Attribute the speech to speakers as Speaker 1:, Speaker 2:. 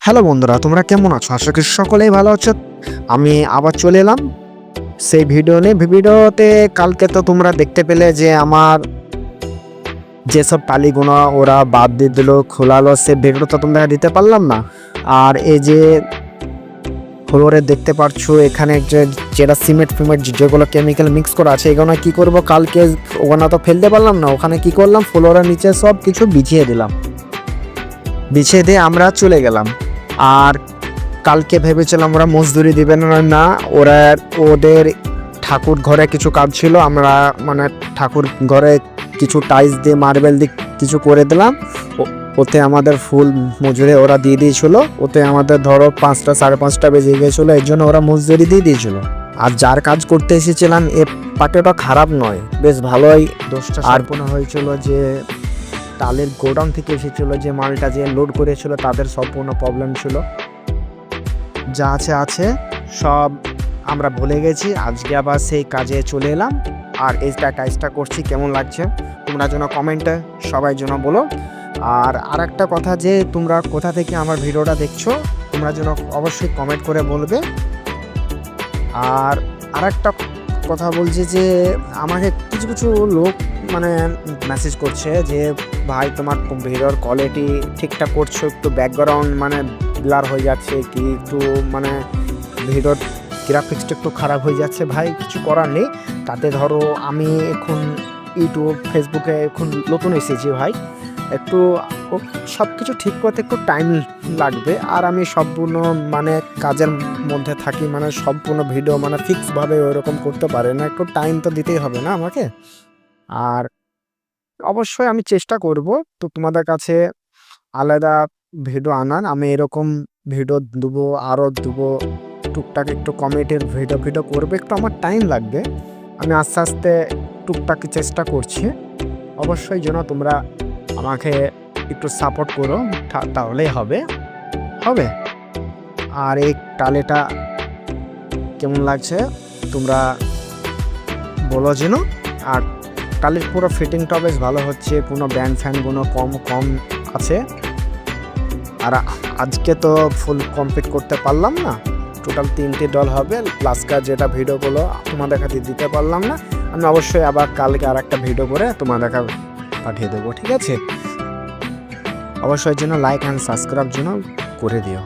Speaker 1: Hello বন্ধুরা, তোমরা কেমন আছো? আশা করি সকলেই ভালো আছো। আমি আবার চলে এলাম সেই ভিডিও নিয়ে। ভিডিওতে কালকে তো তোমরা দেখতে পেলে যে আমার যেসব টালিগুলো ওরা বাদ দিয়ে দিল, খোলালো, সে ভিডিও তো তোমরা দিতে পারলাম না। আর এই যে ফ্লোরে দেখতে পাচ্ছ এখানে যেটা সিমেন্ট যেগুলো কেমিক্যাল মিক্স করা আছে, এগুলো কি করব, কালকে ওখানে তো ফেলতে পারলাম না। ওখানে কি করলাম, ফ্লোরের নিচে সব কিছু বিছিয়ে দিলাম। বিছিয়ে দিয়ে আমরা চলে গেলাম। আর কালকে ভেবেছিলাম ওরা মজদুরি দিবে না, ওদের ঠাকুর ঘরে কিছু কাজ ছিল। আমরা মানে ঠাকুর ঘরে কিছু টাইলস দিয়ে মার্বেল দিয়ে কিছু করে দিলাম। ওতে আমাদের ফুল মজুরি ওরা দিয়ে দিয়েছিল। ওতে আমাদের ধরো 5টা 5:30 বেজে গিয়েছিলো, এই জন্য ওরা মজদুরি দিয়ে দিয়েছিল। আর যার কাজ করতে এসেছিলাম এ পার্টিটা খারাপ নয়, বেশ ভালোই। দোষটা সম্পূর্ণ হয়েছিল যে টালের গোডাউন থেকে এসেছিলো, যে মালটা যে লোড করেছিল তাদের সম্পূর্ণ প্রবলেম ছিল। যা আছে সব আমরা ভুলে গেছি। আজকে আবার সেই কাজে চলে এলাম। আর এইটা কাজটা করছি, কেমন লাগছে তোমরা যেন কমেন্টে সবাই যেন বলো। আর একটা কথা, যে তোমরা কোথা থেকে আমার ভিডিওটা দেখছো তোমরা যেন অবশ্যই কমেন্ট করে বলবে। আর একটা কথা বলছি যে আমাকে কিছু কিছু লোক মানে মেসেজ করছে যে ভাই তোমার ভিডিওর কোয়ালিটি ঠিকঠাক করছো, একটু ব্যাকগ্রাউন্ড মানে ব্লার হয়ে যাচ্ছে, কি একটু মানে ভিডিওর গ্রাফিক্সটা একটু খারাপ হয়ে যাচ্ছে। ভাই কিছু করার নেই, তাতে ধরো আমি এখন ইউটিউব ফেসবুকে এখন নতুন এসেছি ভাই, একটু সব কিছু ঠিক করতে একটু টাইম লাগবে। আর আমি সম্পূর্ণ মানে কাজের মধ্যে থাকি, মানে সম্পূর্ণ ভিডিও মানে ফিক্সভাবে ওরকম করতে পারে না, একটু টাইম তো দিতেই হবে না আমাকে। আর অবশ্যই আমি চেষ্টা করব তো তোমাদের কাছে আলাদা ভিডিও আনার। আমি এরকম ভিডিও দেবো, আরও দেবো, টুকটাক একটু কমেডির ভিডিও করবে, একটু আমার টাইম লাগবে। আমি আস্তে আস্তে টুকটাক চেষ্টা করছি। অবশ্যই যেন তোমরা আমাকে একটু সাপোর্ট করো, তাহলেই হবে। আর এই টালেটা কেমন লাগছে তোমরা বলো যেন। আর টালির পুরো ফিটিংটা বেশ ভালো হচ্ছে, পুরো ব্যান্ড ফ্যানগুলো কম আছে। আর আজকে তো ফুল কমপ্লিট করতে পারলাম না, টোটাল 3টে দল হবে, লাস্টকার যেটা ভিডিওগুলো তোমাদের কাছে দিতে পারলাম না। আমি অবশ্যই আবার কালকে আর একটা ভিডিও করে তোমাদের কাছে পাঠিয়ে দেবো, ঠিক আছে? অবশ্যই যেন লাইক অ্যান্ড সাবস্ক্রাইব যেন করে দিও।